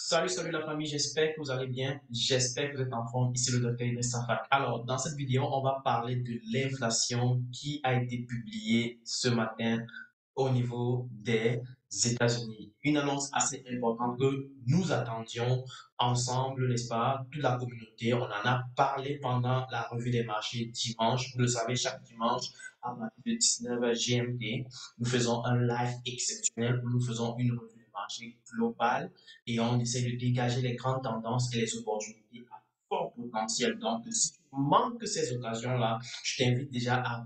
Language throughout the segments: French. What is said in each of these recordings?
Salut la famille, j'espère que vous allez bien, j'espère que vous êtes en forme. Ici le docteur Idriss Safak. Alors, dans cette vidéo, on va parler de l'inflation qui a été publiée ce matin au niveau des États-Unis. Une annonce assez importante que nous attendions ensemble, n'est-ce pas? Toute la communauté, on en a parlé pendant la revue des marchés dimanche. Vous le savez, chaque dimanche, à partir de 19h GMT, nous faisons un live exceptionnel où nous faisons une revue des marchés globale et on essaie de dégager les grandes tendances et les opportunités à fort potentiel. Donc, si tu manques ces occasions-là, je t'invite déjà à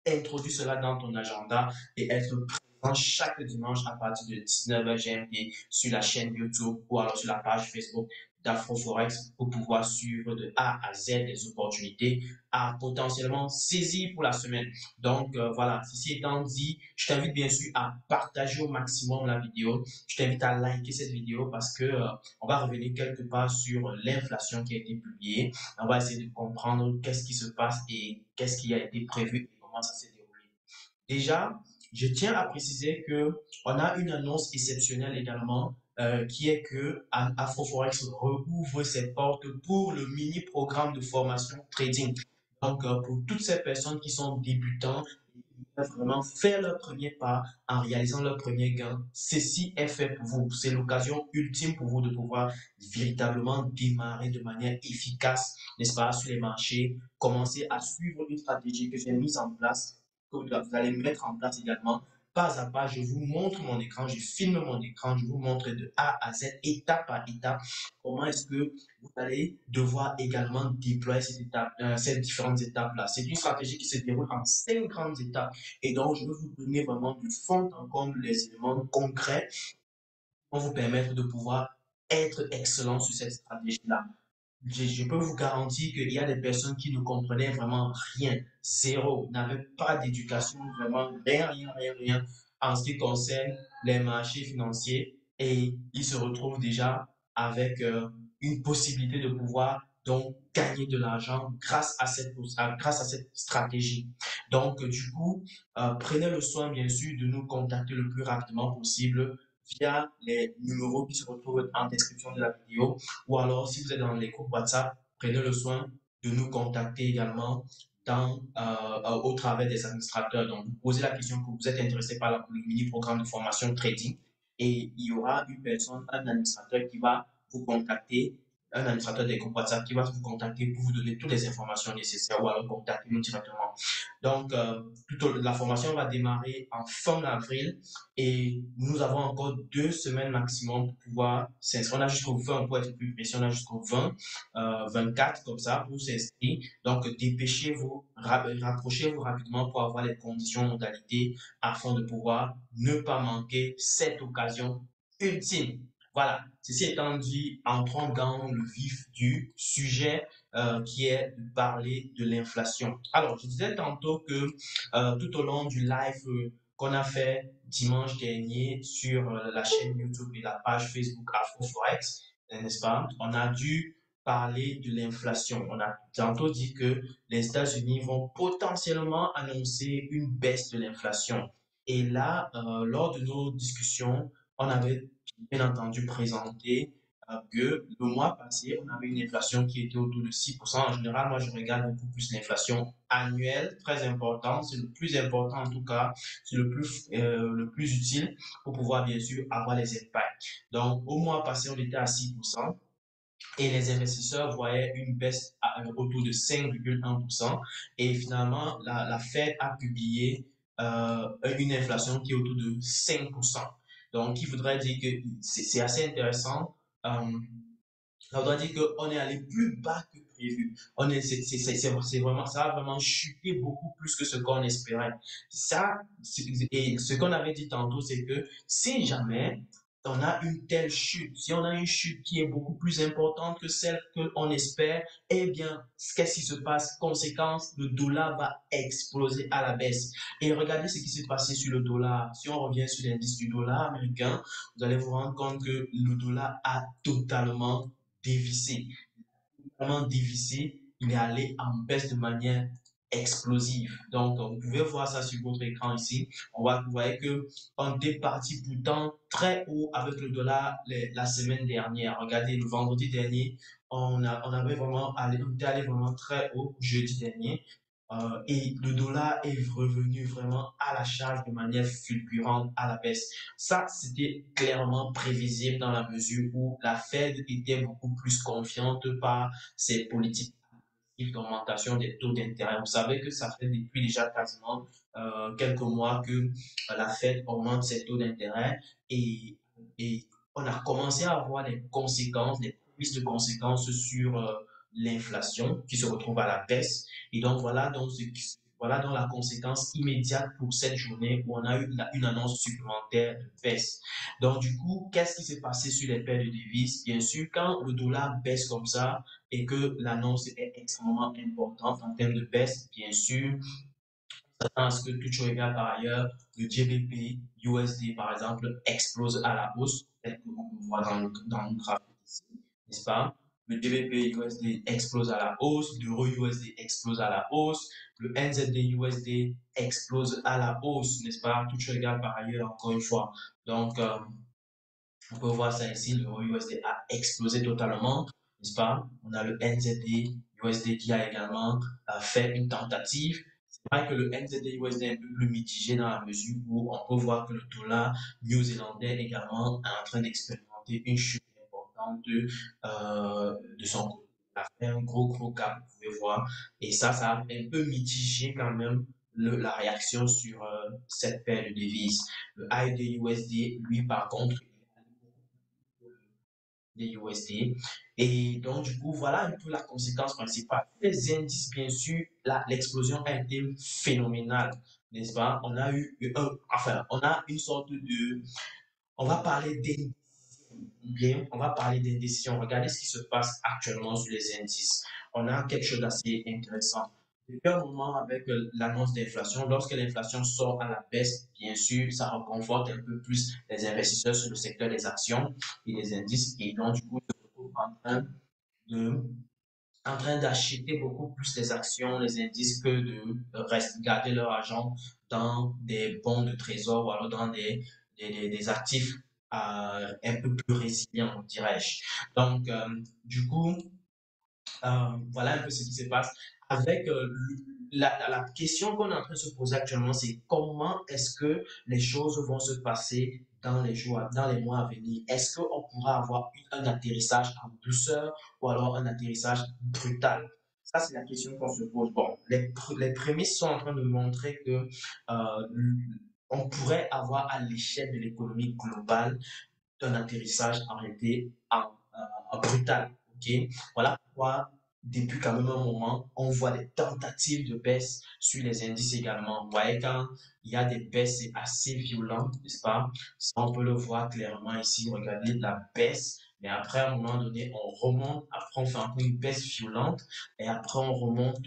introduire cela dans ton agenda et être présent chaque dimanche à partir de 19h GMT sur la chaîne YouTube ou alors sur la page Facebook d'AfroForex pour pouvoir suivre de A à Z les opportunités à potentiellement saisir pour la semaine. Donc voilà, ceci étant dit, je t'invite bien sûr à partager au maximum la vidéo. Je t'invite à liker cette vidéo parce que on va revenir quelque part sur l'inflation qui a été publiée. On va essayer de comprendre qu'est-ce qui se passe et qu'est-ce qui a été prévu et comment ça s'est déroulé. Déjà, je tiens à préciser que on a une annonce exceptionnelle également qui est que AfroForex rouvre ses portes pour le mini programme de formation trading. Donc, pour toutes ces personnes qui sont débutants et qui veulent vraiment faire leur premier pas en réalisant leur premier gain, ceci est fait pour vous. C'est l'occasion ultime pour vous de pouvoir véritablement démarrer de manière efficace, n'est-ce pas, sur les marchés, commencer à suivre une stratégie que j'ai mise en place que vous allez mettre en place également. Pas à pas, je vous montre mon écran, je filme mon écran, je vous montre de A à Z, étape par étape, comment est-ce que vous allez devoir également déployer ces différentes étapes-là. C'est une stratégie qui se déroule en 5 grandes étapes. Et donc, je vais vous donner vraiment du fond en comble les éléments concrets pour vous permettre de pouvoir être excellent sur cette stratégie-là. Je peux vous garantir qu'il y a des personnes qui ne comprenaient vraiment rien, zéro, n'avaient pas d'éducation, vraiment rien en ce qui concerne les marchés financiers et ils se retrouvent déjà avec une possibilité de pouvoir donc gagner de l'argent grâce à cette stratégie. Donc, du coup, prenez le soin, bien sûr, de nous contacter le plus rapidement possible via les numéros qui se retrouvent en description de la vidéo ou alors, si vous êtes dans les groupes WhatsApp, prenez le soin de nous contacter également au travers des administrateurs. Donc, vous posez la question que vous êtes intéressé par le mini-programme de formation trading et il y aura une personne, un administrateur qui va vous contacter, un administrateur des groupes WhatsApp qui va vous contacter pour vous donner toutes les informations nécessaires ou alors contacter-nous directement. Donc, la formation va démarrer en fin avril et nous avons encore 2 semaines maximum pour pouvoir s'inscrire. On a jusqu'au 20 pour être plus précis, on a jusqu'au 20, 24 comme ça pour s'inscrire. Donc, dépêchez-vous, rapprochez-vous rapidement pour avoir les conditions, modalités afin de pouvoir ne pas manquer cette occasion ultime. Voilà, ceci étant dit, entrons dans le vif du sujet qui est de parler de l'inflation. Alors, je disais tantôt que tout au long du live qu'on a fait dimanche dernier sur la chaîne YouTube et la page Facebook AfroForex, n'est-ce pas? On a dû parler de l'inflation. On a tantôt dit que les États-Unis vont potentiellement annoncer une baisse de l'inflation. Et là, lors de nos discussions, on avait bien entendu présenté que le mois passé, on avait une inflation qui était autour de 6%. En général, moi, je regarde beaucoup plus l'inflation annuelle, très importante. C'est le plus important en tout cas, c'est le plus utile pour pouvoir bien sûr avoir les impacts. Donc, au mois passé, on était à 6% et les investisseurs voyaient une baisse autour de 5,1%. Et finalement, la Fed a publié une inflation qui est autour de 5%. Donc, il voudrait dire que c'est assez intéressant. Ça voudrait dire qu'on est allé plus bas que prévu. C'est vraiment, ça a vraiment chuté beaucoup plus que ce qu'on espérait. Et ce qu'on avait dit tantôt, c'est que si jamais on a une telle chute, si on a une chute qui est beaucoup plus importante que celle qu'on espère, eh bien, qu'est-ce qui se passe? Conséquence, le dollar va exploser à la baisse. Et regardez ce qui s'est passé sur le dollar. Si on revient sur l'indice du dollar américain, vous allez vous rendre compte que le dollar a totalement dévissé. Vraiment dévissé. Il est allé en baisse de manière explosive. Donc, vous pouvez voir ça sur votre écran ici. Vous voyez que on est parti pourtant très haut avec le dollar la semaine dernière. Regardez, le vendredi dernier, on était allé vraiment très haut jeudi dernier. Et le dollar est revenu vraiment à la charge de manière fulgurante à la baisse. Ça, c'était clairement prévisible dans la mesure où la Fed était beaucoup plus confiante par ses politiques d'augmentation des taux d'intérêt. Vous savez que ça fait depuis déjà quasiment quelques mois que la Fed augmente ses taux d'intérêt et, et on a commencé à avoir des conséquences, des prises de conséquences sur l'inflation qui se retrouve à la baisse. Et donc voilà donc la conséquence immédiate pour cette journée où on a eu une annonce supplémentaire de baisse. Donc du coup, qu'est-ce qui s'est passé sur les paires de devises? Bien sûr, quand le dollar baisse comme ça, et que l'annonce est extrêmement importante en termes de baisse, bien sûr, à ce que tout chose égale par ailleurs, le GBP USD, par exemple, explose à la hausse, tel que on peut voir dans le graphique ici, n'est-ce pas? Le GBP USD explose à la hausse, l'euro USD explose à la hausse, le NZD USD explose à la hausse, n'est-ce pas? Tout chose égale par ailleurs, encore une fois. Donc, on peut voir ça ici, le USD a explosé totalement, n'est-ce pas? On a le NZD USD qui a également fait une tentative. C'est vrai que le NZD USD est un peu plus mitigé dans la mesure où on peut voir que le dollar néo-zélandais également est en train d'expérimenter une chute importante de son côté. Il a fait un gros gap, vous pouvez voir. Et ça a un peu mitigé quand même la réaction sur cette paire de devises. Le AUD USD, lui, par contre, des USD. Et donc, du coup, voilà un peu la conséquence principale. Les indices, bien sûr, l'explosion a été phénoménale, n'est-ce pas? On a une sorte de, on va parler on va parler d'indécision. Regardez ce qui se passe actuellement sur les indices. On a quelque chose d'assez intéressant. Depuis un moment, avec l'annonce d'inflation, lorsque l'inflation sort à la baisse, bien sûr, ça reconforte un peu plus les investisseurs sur le secteur des actions et des indices. Et donc, du coup, ils se retrouvent de, en train d'acheter beaucoup plus les actions, les indices que de garder leur argent dans des bons de trésor ou alors dans des actifs un peu plus résilients, dirais-je. Donc, du coup, voilà un peu ce qui se passe. Avec la question qu'on est en train de se poser actuellement, c'est comment est-ce que les choses vont se passer dans les jours, dans les mois à venir? Est-ce qu'on pourra avoir un atterrissage en douceur ou alors un atterrissage brutal? Ça, c'est la question qu'on se pose. Bon, les prémices sont en train de montrer que on pourrait avoir à l'échelle de l'économie globale un atterrissage arrêté en brutal. Ok, voilà pourquoi depuis quand même un moment, on voit des tentatives de baisse sur les indices également. Vous voyez, quand il y a des baisses assez violentes, n'est-ce pas? Ça, on peut le voir clairement ici. Regardez la baisse. Mais après, à un moment donné, on remonte. Après, on fait encore une baisse violente. Et après, on remonte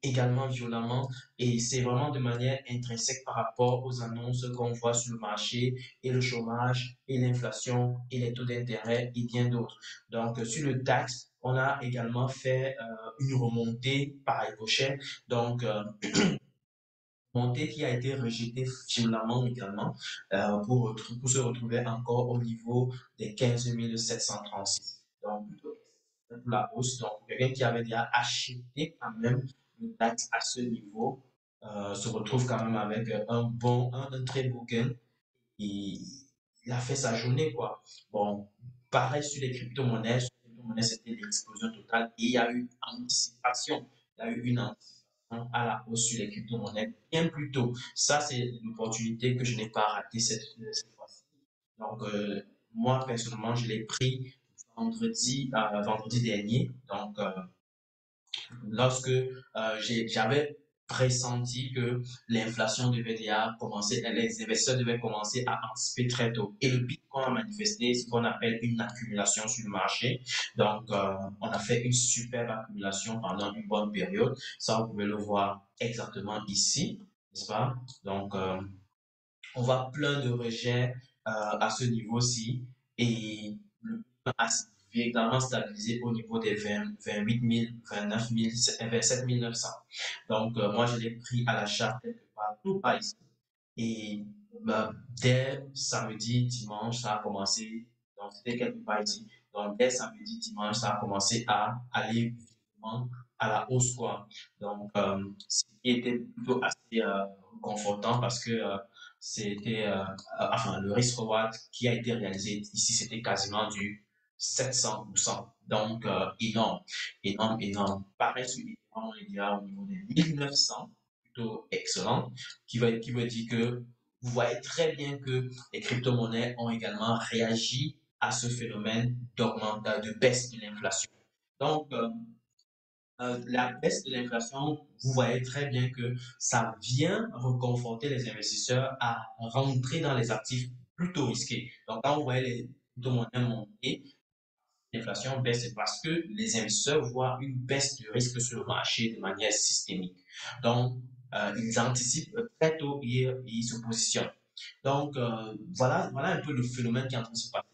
également violemment. Et c'est vraiment de manière intrinsèque par rapport aux annonces qu'on voit sur le marché et le chômage et l'inflation et les taux d'intérêt et bien d'autres. Donc, sur le DAX, on a également fait une remontée par ricochet. Donc, montée qui a été rejetée violemment également pour se retrouver encore au niveau des 15 736. Donc, plutôt pour la hausse. Donc, quelqu'un qui avait déjà acheté quand même le DAX à ce niveau se retrouve quand même avec un très beau gain il, il a fait sa journée, quoi. Bon, pareil sur les crypto-monnaies. Sur les crypto-monnaies, c'était l'explosion totale et il y a eu anticipation. Il y a eu une anticipation à la hausse sur les crypto-monnaies bien plus tôt. Ça, c'est une opportunité que je n'ai pas ratée cette fois-ci. Donc, moi, personnellement, je l'ai pris vendredi dernier. Donc, lorsque j'avais pressenti que l'inflation devait déjà commencer, les investisseurs devaient commencer à anticiper très tôt. Et le Bitcoin a manifesté ce qu'on appelle une accumulation sur le marché. Donc, on a fait une superbe accumulation pendant une bonne période. Ça, vous pouvez le voir exactement ici, n'est-ce pas? Donc, on voit plein de rejets à ce niveau-ci et le Bitcoin a véritablement stabiliser au niveau des 28 000, 29 000, 27 900. Donc, moi, je l'ai pris à l'achat quelque part, tout par ici. Et dès samedi, dimanche, ça a commencé. Donc, c'était quelque part ici. Donc, dès samedi, dimanche, ça a commencé à aller vivement à la hausse, quoi. Donc, ce qui était plutôt assez confortant parce que c'était, enfin, le risk reward qui a été réalisé ici, c'était quasiment du 700%. Donc, énorme, énorme, énorme. Pareil sur Ethereum, on est déjà au niveau des 1900, plutôt excellent, qui veut dire que vous voyez très bien que les crypto-monnaies ont également réagi à ce phénomène de baisse de l'inflation. Donc, la baisse de l'inflation, vous voyez très bien que ça vient reconforter les investisseurs à rentrer dans les actifs plutôt risqués. Donc, quand vous voyez les crypto-monnaies monter, l'inflation baisse, c'est parce que les investisseurs voient une baisse de risque sur le marché de manière systémique. Donc, ils anticipent très tôt et ils se positionnent. Donc, voilà un peu le phénomène qui est en train de se passer.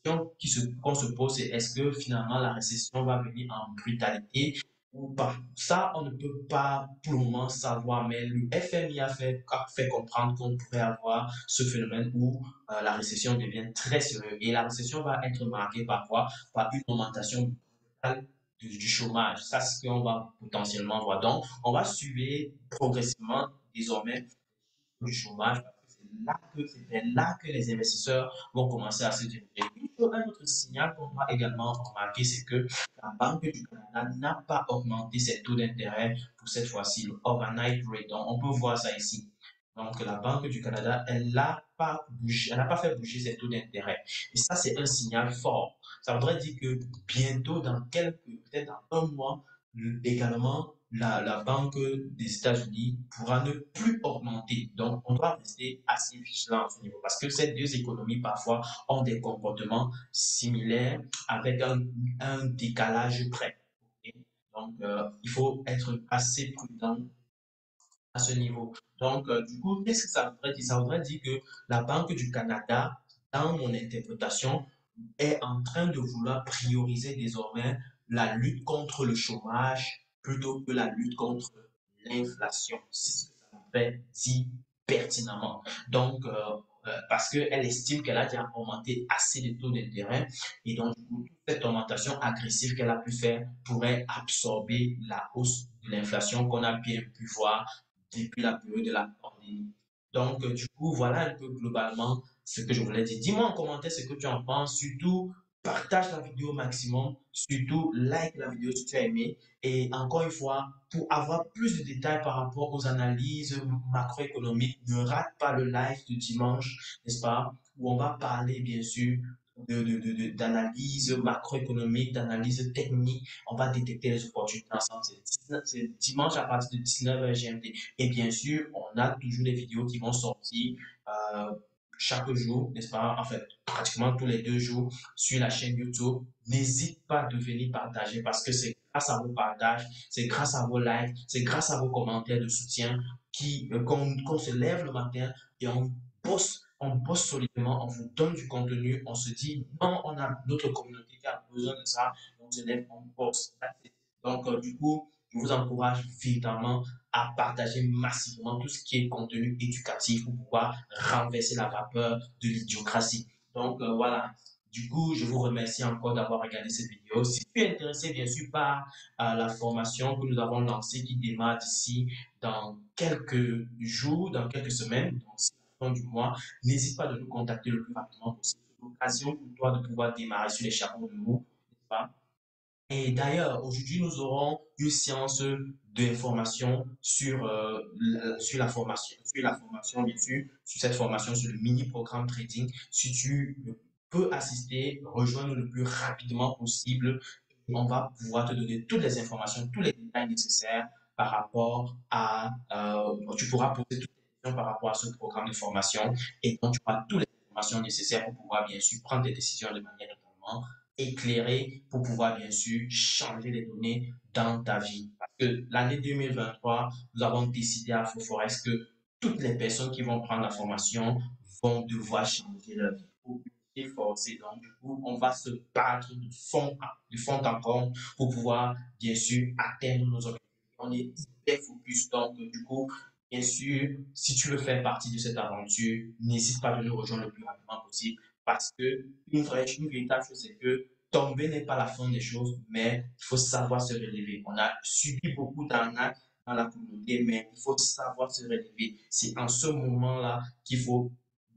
La question qu'on se pose, c'est est-ce que finalement la récession va venir en brutalité ou pas? Ça, on ne peut pas pour le moment savoir, mais le FMI a fait comprendre qu'on pourrait avoir ce phénomène où la récession devient très sérieuse. Et la récession va être marquée par quoi? Par une augmentation brutale du chômage. Ça, c'est ce qu'on va potentiellement voir. Donc, on va suivre progressivement désormais du chômage, parce que c'est là que les investisseurs vont commencer à se diriger. Un autre signal qu'on doit également remarquer, c'est que la Banque du Canada n'a pas augmenté ses taux d'intérêt pour cette fois-ci, le overnight rate. Donc, on peut voir ça ici. Donc, la Banque du Canada, elle n'a pas bougé, elle n'a pas fait bouger ses taux d'intérêt. Et ça, c'est un signal fort. Ça voudrait dire que bientôt, peut-être dans un mois, également, la Banque des États-Unis pourra ne plus augmenter. Donc, on doit rester assez vigilant à ce niveau parce que ces deux économies, parfois, ont des comportements similaires avec un décalage près. Donc, il faut être assez prudent à ce niveau. Donc, du coup, qu'est-ce que ça voudrait dire? Ça voudrait dire que la Banque du Canada, dans mon interprétation, est en train de vouloir prioriser désormais la lutte contre le chômage plutôt que la lutte contre l'inflation. C'est ce que ça fait dit pertinemment. Donc, parce qu'elle estime qu'elle a déjà augmenté assez de taux d'intérêt et donc, du coup, toute cette augmentation agressive qu'elle a pu faire pourrait absorber la hausse de l'inflation qu'on a bien pu voir depuis la période de la pandémie. Donc, du coup, voilà un peu globalement ce que je voulais dire. Dis-moi en commentaire ce que tu en penses. Surtout, partage la vidéo au maximum. Surtout, like la vidéo si tu as aimé. Et encore une fois, pour avoir plus de détails par rapport aux analyses macroéconomiques, ne rate pas le live de dimanche, n'est-ce pas, où on va parler, bien sûr, d'analyse macroéconomique, d'analyse technique. On va détecter les opportunités ensemble. C'est dimanche à partir de 19h GMT. Et bien sûr, on a toujours des vidéos qui vont sortir euh, chaque jour, n'est-ce pas? En fait, pratiquement tous les 2 jours sur la chaîne YouTube. N'hésite pas de venir partager parce que c'est grâce à vos partages, c'est grâce à vos likes, c'est grâce à vos commentaires de soutien qu'on se lève le matin et on bosse solidement, on vous donne du contenu, on se dit non, on a notre communauté qui a besoin de ça, on se lève, on bosse. Donc, du coup, je vous encourage véritablement à partager massivement tout ce qui est contenu éducatif pour pouvoir renverser la vapeur de l'idiocratie. Donc, voilà. Du coup, je vous remercie encore d'avoir regardé cette vidéo. Si tu es intéressé, bien sûr, par la formation que nous avons lancée qui démarre d'ici dans quelques jours, dans quelques semaines, donc c'est la fin du mois, n'hésite pas de nous contacter le plus rapidement possible. C'est l'occasion pour toi de pouvoir démarrer sur les chapeaux de roue, n'est-ce pas? Et d'ailleurs, aujourd'hui, nous aurons une séance d'information sur la formation, bien sûr, sur cette formation, sur le mini-programme trading. Si tu peux assister, rejoins-nous le plus rapidement possible. On va pouvoir te donner toutes les informations, tous les détails nécessaires par rapport tu pourras poser toutes les questions par rapport à ce programme de formation et donc tu auras toutes les informations nécessaires pour pouvoir, bien sûr, prendre des décisions de manière totalement éclairé pour pouvoir bien sûr changer les données dans ta vie. Parce que l'année 2023, nous avons décidé à Foforex que toutes les personnes qui vont prendre la formation vont devoir changer leur vie. forcé. Donc, du coup, on va se battre de fond en comble pour pouvoir, bien sûr, atteindre nos objectifs. On est hyper focus. Donc, du coup, bien sûr, si tu veux faire partie de cette aventure, n'hésite pas de nous rejoindre le plus rapidement possible parce que une véritable chose, c'est que tomber n'est pas la fin des choses, mais il faut savoir se relever. On a subi beaucoup d'arnaques dans la communauté, mais il faut savoir se relever. C'est en ce moment-là qu'il faut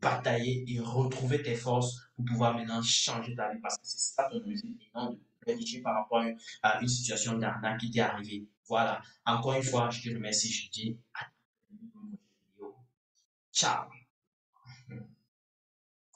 batailler et retrouver tes forces pour pouvoir maintenant changer ta vie parce que c'est ça ton objectif et non de planifier par rapport à une situation d'arnaque qui t'est arrivée. Voilà. Encore une fois, je te remercie. Je te dis à une prochaine vidéo. Ciao.